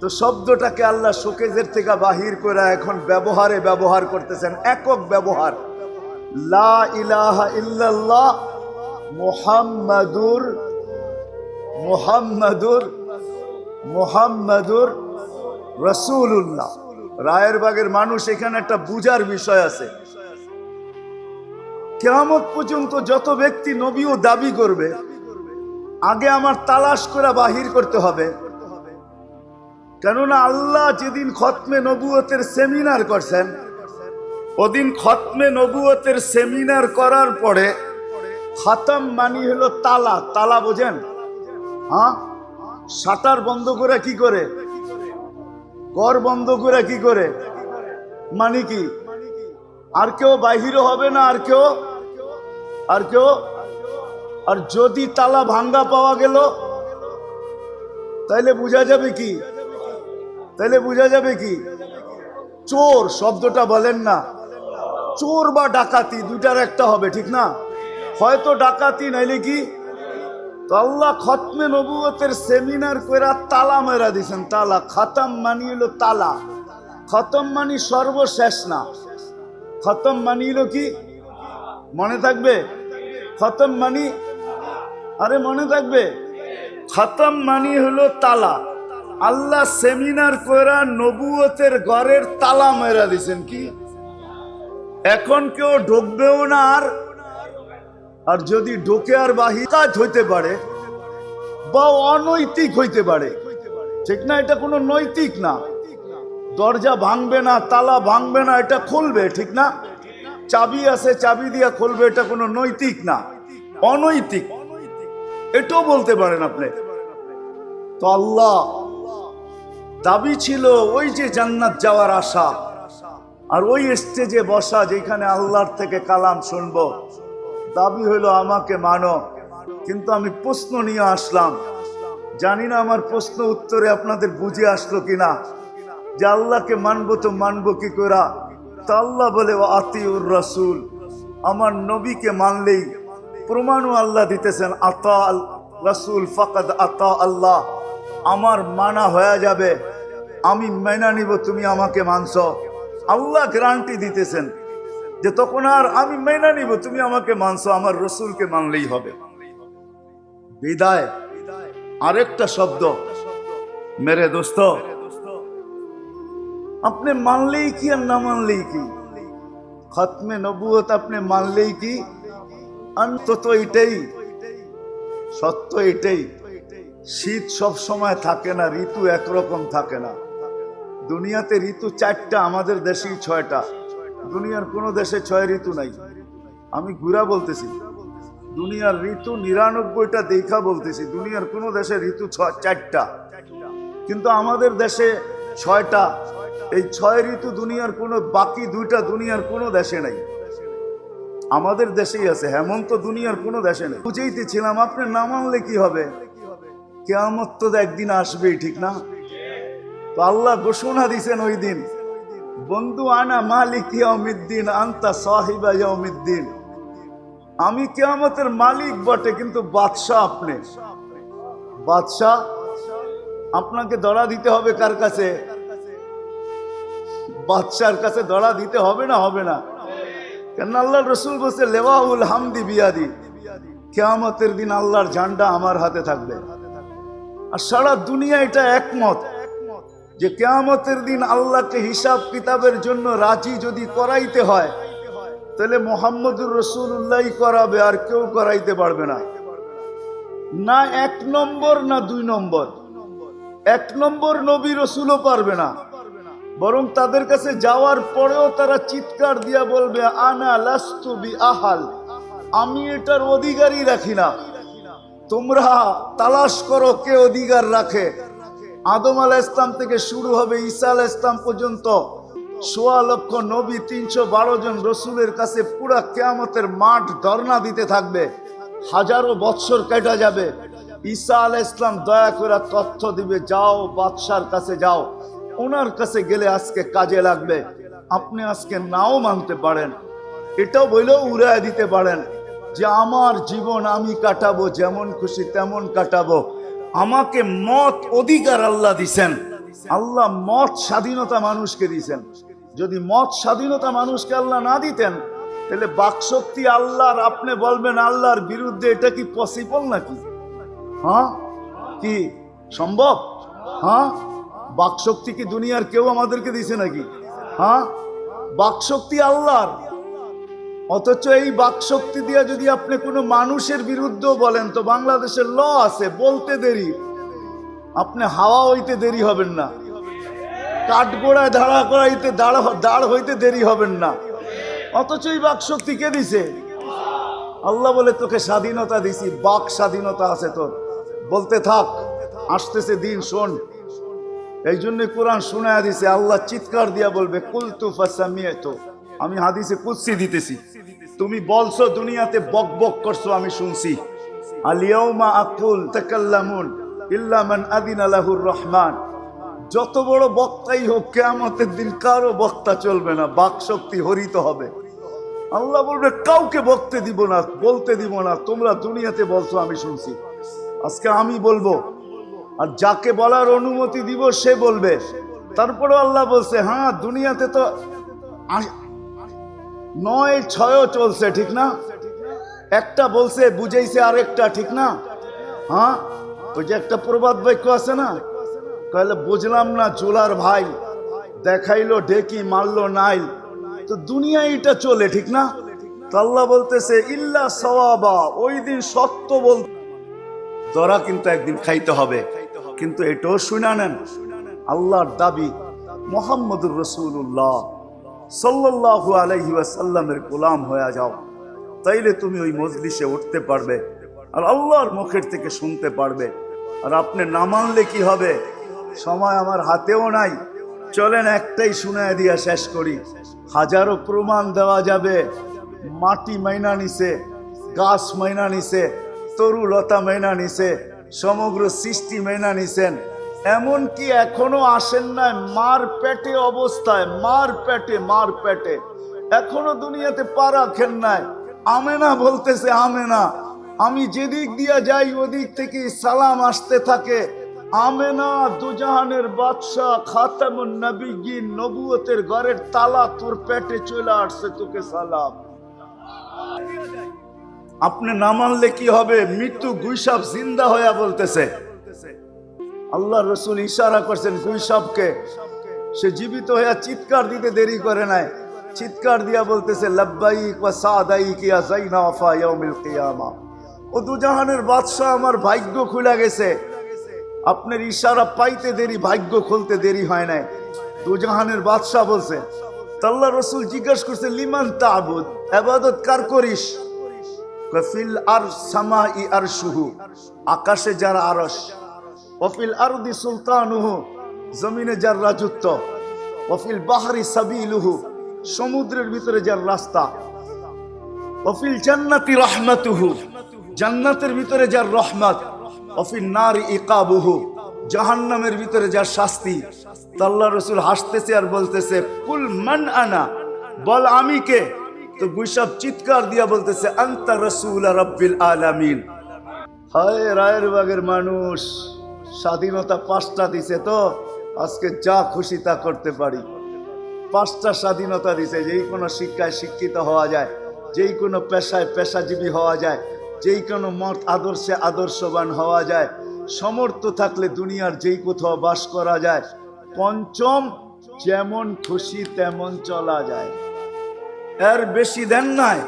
তো শব্দটাকে আল্লাহ শোকেজের থেকে বাহির করে এখন ব্যবহারে ব্যবহার করতেছেন, একক ব্যবহার। লা ইলাহা ইল্লাল্লাহ মুহাম্মাদুর মুহাম্মাদুর মুহাম্মাদুর রাসূলুল্লাহ। রায়েরবাগের মানুষ, এখানে একটা বুঝার বিষয় আছে। কিয়ামত পর্যন্ত যত ব্যক্তি নবী ও দাবি করবে, আগে আমার তালাশ করে বাহির করতে হবে। কেননা আল্লাহ যেদিন খতমে নবুয়তের সেমিনার করছেন, ওদিন খতমে নবুয়তের সেমিনার করার পরে খাতাম মানি হলো তালা। তালা বোঝেন? হ্যাঁ, শাটার বন্ধ করে কি করে, ঘর বন্ধ করে কি করে, মানে কি আর কেউ বাহিরও হবে না, আর কেউ আর যদি তালা ভাঙ্গা পাওয়া গেল তাইলে বোঝা যাবে কি, চোর শব্দটা বলেন না, চোর বা ডাকাতি দুইটার একটা হবে, ঠিক না? হয়তো ডাকাতি নাইলে কি। তো আল্লাহ খতমে নবুয়তের সেমিনার কইরা তালা মেরা দিছেন। তালা, খতম মানি হলো তালা। খতম মানি সর্বশেষ না, খতম মানি হলো কি, মনে থাকবে? খতম মানি, আরে মনে থাকবে, খতম মানি হলো তালা। আল্লাহ সেমিনার কইরা নবুয়তের ঘরের তালা মেরা দিছেন। কি এখন কেউ ঢুকবেও না, আর যদি ঢোকে আর বাহির কাজ হইতে পারে বা অনৈতিক হইতে পারে, ঠিক না? এটা কোনো নৈতিক না। দরজা ভাঙবে না, তালা ভাঙবে না, এটা খুলবে, ঠিক না? চাবি আছে, চাবি দিয়া খুলবে, এটা কোনো নৈতিক না, অনৈতিক, এটাও বলতে পারেন আপনি। তো আল্লাহ দাবি ছিল ওই যে জান্নাত যাওয়ার আশা, আর ওই স্টেজে বসা যেখানে আল্লাহর থেকে কালাম শুনবো। দাবি হইলো আমাকে মানো। কিন্তু আমি প্রশ্ন নিয়ে আসলাম, জানি না আমার প্রশ্ন উত্তরে আপনাদের বুঝে আসলো কিনা, যে আল্লাহকে মানবো তো মানবো কি করে? তা আল্লাহ বলে আতিউর রাসূল, আমার নবীকে মানলেই প্রমাণও আল্লাহ দিতেছেন, আতা আল রাসূল ফাকাদ আতা আল্লাহ, আমার মানা হয়ে যাবে, আমি মেনে নিব তুমি আমাকে মানছো। আল্লাহ গ্যারান্টি দিতেছেন যে তখন আর আমি মেনে নিব তুমি আমাকে মানছো, আমার রসুলকে মানলেই হবে। বিদায় আরেকটা শব্দ, মেরে দোস্ত, আপনি মানলেই কি আর না মানলেই কি, খতমে নবুয়ত আপনি মানলেই কি, অন্তত এটাই সত্য, এটাই শীত সব সময় থাকে না, ঋতু একরকম থাকে না। দুনিয়াতে ঋতু 4টা, আমাদের দেশেই 6টা। দুনিয়ার কোনো দেশে 6 ঋতু নাই। আমি ঘুরা বলতেছি, দুনিয়ার ঋতু 99টা দেখা বলতেছি। দুনিয়ার কোনো দেশে ঋতু 4টা, কিন্তু আমাদের দেশে 6টা। এই 6 ঋতু দুনিয়ার কোনো, বাকি 2টা দুনিয়ার কোনো দেশে নাই, আমাদের দেশেই আছে। হেমন্ত দুনিয়ার কোনো দেশে নেই। বুঝেইতেছিলাম আপনি না মানলে কি হবে, কিয়ামত তো একদিন আসবেই, ঠিক না? তো আল্লাহ ঘোষণা দিছেন ওই দিন, বন্ধু আনা মালিক ইয়াউমিদ্দিন আনতা সাহিবা ইয়াউমিদ্দিন, আমি কিয়ামতের মালিক বটে কিন্তু বাদশাহ আপনি। বাদশাহ আপনাকে ধরা দিতে হবে কার কাছে? বাদশার কাছে ধরা দিতে হবে না? হবে না কেন? আল্লাহ রসুল বলছে লেওয়াউল হামদি বিয়াদি, কিয়ামতের দিন আল্লাহর ঝান্ডা আমার হাতে থাকবে। আর সারা দুনিয়া এটা একমত যে কিয়ামতের দিন আল্লাহকে হিসাব কিতাবের জন্য রাজি যদি করাইতে হয়, তাহলে মুহাম্মদুর রাসূলুল্লাহ করাবে, আর কেউ করাইতে পারবে না। না 1 নম্বর না 2 নম্বর, 1 নম্বর নবী রসুলও পারবে না। বরং তাদের কাছে যাওয়ার পরেও তারা চিৎকার দিয়া বলবে, আনা লাস্তু বি আহাল, আমি এটার অধিকারই রাখি না, তোমরা তালাশ করো কে অধিকার রাখে। আদম আলাইহিস সালাম থেকে শুরু হবে ঈসা আলাইহিস সালাম পর্যন্ত 1.25 লক্ষ নবী, 312 জন রসুলের কাছে পুরা কিয়ামতের মাঠ ধর্ণা দিতে থাকবে। হাজারো বৎসর কেটে যাবে। ঈসা আলাইহিস সালাম দয়া করে তথ্য দিবে, যাও বাদশার কাছে যাও, ওনার কাছে গেলে আজকে কাজে লাগবে। আপনি আজকে নাও মানতে পারেন, এটাও বলেও উড়ায় দিতে পারেন যে আমার জীবন আমি কাটাবো, যেমন খুশি তেমন কাটাবো। আমাকে মত অধিকার আল্লাহ দিছেন। আল্লাহ মত স্বাধীনতা মানুষকে দিছেন। যদি মত স্বাধীনতা মানুষকে আল্লাহ না দিতেন, তাহলে বাকশক্তি আল্লাহর, আপনি বলবেন আল্লাহর বিরুদ্ধে, এটা কি পসিবল নাকি? হ্যাঁ, কি সম্ভব? হ্যাঁ, বাকশক্তি কি দুনিয়ার কেউ আমাদেরকে দিছে নাকি? হ্যাঁ, বাকশক্তি আল্লাহর। অথচ এই বাকশক্তি দিয়ে যদি আপনি কোনো মানুষের বিরুদ্ধে বলেন, তো বাংলাদেশের ল আছে, বলতে দেরি, আপনি হাওয়া হইতে দেরি হবেন না, কাঠগোড়ায় দাঁড়া করাইতে দাঁড় হইতে দেরি হবেন না। অথচ এই বাকশক্তি কে দিছে? আল্লাহ বলে তোকে স্বাধীনতা দিছি, বাক স্বাধীনতা আছে তোর, বলতে থাক, আসতেছে দিন, শোন। এই জন্য কোরআন শোনায়া দিছে, আল্লাহ চিৎকার দিয়া বলবে কুলতু ফাসামিয়াতু, আমি হাদিসে কুদসি দিতেছি, তুমি বলছো দুনিয়াতে বক বক করছো, আমি শুনছি। আল ইয়াউমা আকুল তাকাল্লামুন ইল্লা মান আযিনা লাহুর রহমান। যত বড় বক্তাই হোক, কিয়ামতের দিন কারো বক্তা চলবে না, বাক শক্তি হরিত হবে। আল্লাহ বলবে কাউকে বকতে দিব না, বলতে দিব না, তোমরা দুনিয়াতে বলছো আমি শুনছি, আজকে আমি বলবো। আর যাকে বলার অনুমতি দিব সে বলবে। তারপরে আল্লাহ বলছে হ্যাঁ দুনিয়াতে তো 9-6 চলছে, ঠিক না? একটা বলছে বুঝাইছে আরেকটা, ঠিক না? হ্যাঁ, ওই যে একটা প্রবাদ বাক্য আছে না, কইলে বুঝলাম না চুলার ভাই, দেখাইলো ঢেকি মারলো নাইল। তো দুনিয়া এটা চলে, ঠিক না? তো আল্লাহ বলতেছে ইল্লা সওয়াবা, ওই দিন সত্য বল ধরা কিন্তু একদিন খাইতে হবে। কিন্তু এটাও শুনে নেন, আল্লাহর দাবি মুহাম্মদুর রাসূলুল্লাহ সাল্লাল্লাহু আলাইহি ওয়াসাল্লামের গোলাম হয়ে যাও, তাইলে তুমি ওই মজলিসে উঠতে পারবে আর আল্লাহর মুখের থেকে শুনতে পারবে। আর আপনি না মানলে কি হবে? সময় আমার হাতেও নাই, চলেন একটাই শুনায় দিয়া শেষ করি। হাজারো প্রমাণ দেওয়া যাবে, মাটি মাইনা নিছে, গাছ মাইনা নিছে, তরু লতা মাইনা নিছে, সমগ্র সৃষ্টি মেনা নিছেন। এমনকি এখনো আসেন নাই মার পেটে অবস্থায়, মার পেটে এখনো দুনিয়াতে পা রাখেন নাই। আমেনা বলতেছে আমেনা, আমি যেদিক দিয়া যাই ওদিক থেকে সালাম আসতে থাকে। আমেনা দুজাহানের বাদশাহ, খাতামুন নবিয়্যিন, নবুয়তের ঘরের তালা তোর পেটে চলে আসছে, তোকে সালাম। আপনি না মানলে কি হবে? মৃত্যু গুইসাপ জিন্দা হইয়া বলতেছে। আল্লাহ রসুল ইশারা করছেন গুইসাপকে, সে জীবিত হইয়া চিৎকার দিতে দেরি করে নাই, চিৎকার দিয়া বলতেছে লাব্বাইক ওয়া সাদাইক ইয়া যাইনাফা ইয়াউমিল কিয়ামা। ও দুজাহানের বাদশা, আমার ভাগ্য খুলে গেছে। আপনার ইশারা পাইতে দেরি, ভাগ্য খুলতে দেরি হয় নাই। দুজাহানের বাদশা বলছে। আল্লাহ রসুল জিজ্ঞাসা করছে লিমান তা'বুদ, ইবাদত কার করিস? ফিল আরশ সামাই আরশুহু, আকাশে যার আরশ, ওয়াফিল আরদি সুলতানুহু, জমিনে যার রাজত্ব, ওয়াফিল বাহরি সাবিলুহু, সমুদ্রের ভিতরে যার রাস্তা, ওয়াফিল জান্নাতি রাহমাতুহু, জান্নাতের ভিতরে যার রহমত, ওয়াফিন নারি ইকাবুহু, জাহান্নামের ভিতরে যার শাস্তি। আল্লাহ রাসূল হাসতেছে আর বলতেছে কুল মান আনা, বল আমি কে? তো গুইসাপ চিৎকার দিয়া বলতেছে আনতা রাসূল রাব্বিল আলামিন। হায় রায়ের বাগের মানুষ, স্বাধীনতা 5টা দিছে, তো আজকে যা খুশি তা করতে পারি। 5টা স্বাধীনতা দিছে, যেই কোনো শিক্ষায় শিক্ষিত হওয়া যায়, যেই কোনো পেশায় পেশাজীবী হওয়া যায়, যেই কোনো মত আদর্শে আদর্শবান হওয়া যায়, সমর্থ থাকলে দুনিয়ার যেই কোথাও বাস করা যায়। 5ম, যেমন খুশি তেমন চলা যায়, এর বেশি দেন নাই।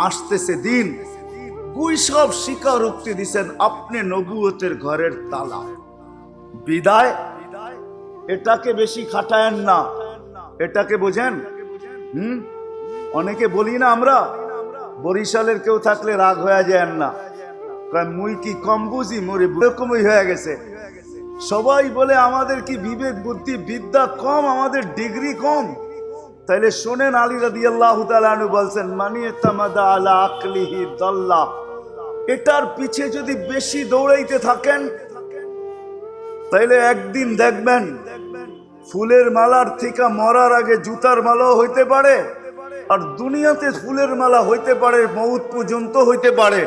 আসতেছে দিন, গুইসাপ স্বীকারোক্তি দিছেন আপনি নবুয়তের ঘরের তালা। বিদায়, এটাকে বেশি খাটায়েন না, এটাকে বোঝেন। অনেকে বলি না আমরা, বরিশালের কেউ থাকলে রাগ হয়ে যায় না, মুই কি কম বুঝি, মোরে এরকমই হয়ে গেছে। সবাই বলে আমাদের কি বিবেক বুদ্ধি বিদ্যা কম, আমাদের ডিগ্রি কম। তাইলে শোনেন, আলী রাদিয়াল্লাহু তাআলা আনহু বলছেন মানি তামাদা আলা আকলিহি দাল্লা। এটার পিছে যদি বেশি দৌড়াইতে থাকেন তাইলে একদিন দেখবেন ফুলের মালার থেকে মরার আগে জুতার মালাও হইতে পারে, আর দুনিয়াতে ফুলের মালা হইতে পারে, মউত পর্যন্ত হইতে পারে,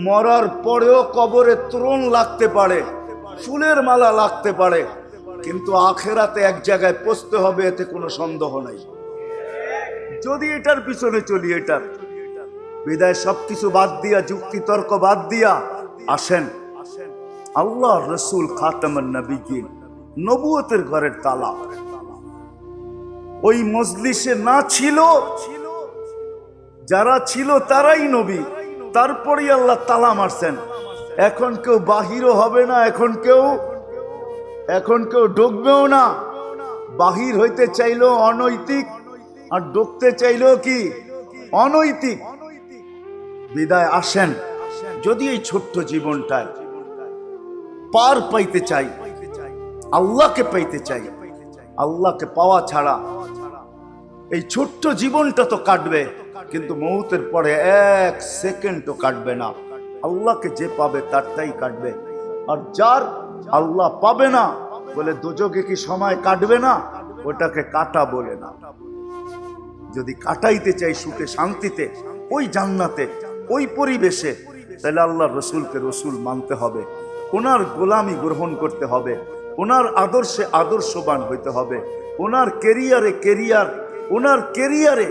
মরার পরেও কবরে ত্রণ লাগতে পারে, ফুলের মালা লাগতে পারে, কিন্তু আখেরাতে এক জায়গায় পৌঁছতে হবে, এতে কোনো সন্দেহ নাই। যদি এটার পিছনে চলি, এটার বিদায় সবকিছু বাদ দিয়া, যুক্তি তর্ক বাদ দিয়া আসেন আল্লাহ রসুল খাতামুন নবিয়্যিন, নবুয়তের ঘরের তালা। ওই মজলিসে না ছিল, যারা ছিল তারাই নবী, তারপরেই আল্লাহ তালা মারছেন। এখন কেউ বাহিরও হবে না, এখন কেউ ঢুকবেও না। বাহির হইতে চাইলেও অনৈতিক, আর ঢুকতে চাইলেও কি অনৈতিক। বিদায় আসেন। যদি এই ছোট্ট জীবনটায় পার পাইতে চাই, আল্লাহকে পাইতে চাই, আল্লাহকে পাওয়া ছাড়া এই ছোট্ট জীবনটা তো কাটবে, কিন্তু মৌতের পরে এক সেকেন্ডও কাটবে না। আল্লাহকে যে পাবে তারটাই কাটবে। আর যার আল্লাহ পাবে না বলে দোজকে কি সময় কাটবে না, ওটাকে কাটা বলে না। যদি কাটাইতে চাই সুখে শান্তিতে, ওই জান্নাতে, ওই পরিবেশে, তাহলে আল্লাহ রসুলকে রসুল মানতে হবে, ওনার গোলামি গ্রহণ করতে হবে, ওনার আদর্শে আদর্শবান হইতে হবে, ওনার কেরিয়ারে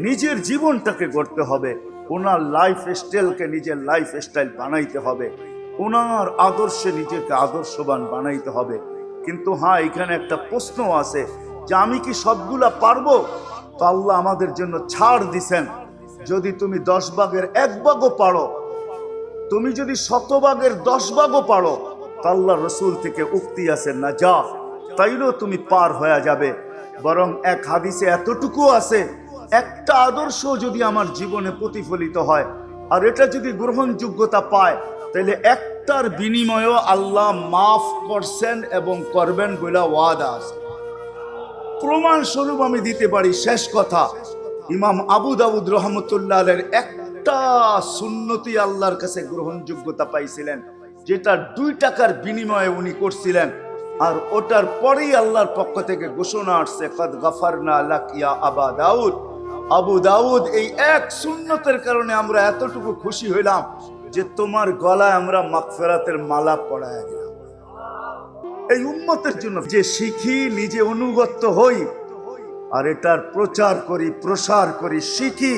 নিজের জীবনটাকে গড়তে হবে, ওনার লাইফ স্টাইলকে নিজের লাইফ স্টাইল বানাইতে হবে, ওনার আদর্শে নিজেকে আদর্শবান বানাইতে হবে। কিন্তু হ্যাঁ, এখানে একটা প্রশ্ন আছে যে আমি কি সবগুলা পারবো? তো আল্লাহ আমাদের জন্য ছাড় দিছেন, যদি তুমি 10 ভাগের 1 ভাগও পারো, তুমি যদি 100 ভাগের 10 ভাগও পারো, তো আল্লাহ রসুল থেকে উক্তি আছে না যা, তাইলেও তুমি পার হয়ে যাবে। বরং এক হাদিসে এতটুকু আছে, একটা আদর্শ যদি আমার জীবনে প্রতিফলিত হয় আর এটা যদি গ্রহণযোগ্যতা পায়, তাহলে একটার বিনিময়েও আল্লাহ মাফ করছেন এবং করবেন বলে ওয়াদা আছে। প্রমাণ স্বরূপ আমি দিতে পারি। শেষ কথা, ইমাম আবু দাউদ রহমতুল্লাহ আলাইহির একটা সুন্নতি আল্লাহর কাছে গ্রহণযোগ্যতা পাইছিলেন, যেটা 2 টাকার বিনিময়ে উনি করছিলেন, আর ওটার পরেই আল্লাহর পক্ষ থেকে ঘোষণা আসছে, কদ গফারনা লাক ইয়া আবা দাউদ। আবু দাউদ, এই এক সুন্নতের কারণে আমরা এতটুকু খুশি হইলাম যে তোমার গলায় আমরা মাগফিরাতের মালা পরায় দিলাম। এই উম্মতের জন্য যে শিখি, নিজে অনুগত হই, আর এটার প্রচার করি, প্রসার করি, শিখি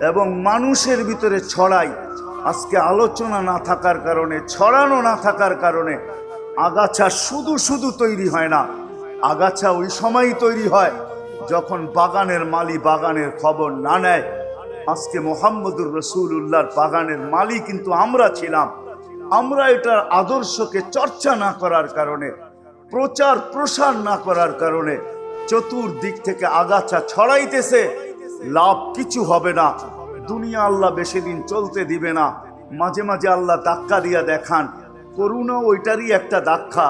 এবং মানুষের ভিতরে ছড়াই। আজকে আলোচনা না থাকার কারণে, ছড়ানো না থাকার কারণে আগাছা শুধু শুধু তৈরি হয় না। আগাছা ওই সময়ই তৈরি হয় যখন বাগানের মালি বাগানের খবর না নেয়। আজকে মুহাম্মদুর রাসূলুল্লাহর বাগানের মালি কিন্তু আমরা ছিলাম। আমরা এটার আদর্শকে চর্চা না করার কারণে, প্রচার প্রসার না করার কারণে চতুর্দিক থেকে আগাছা ছড়াইতেছে। লাভ কিছু হবে না। দুনিয়া আল্লাহ বেশি দিন চলতে দিবে না। মাঝে মাঝে আল্লাহ ধাক্কা দিয়া দেখান, করুণা ওইটারই একটা ধাক্কা।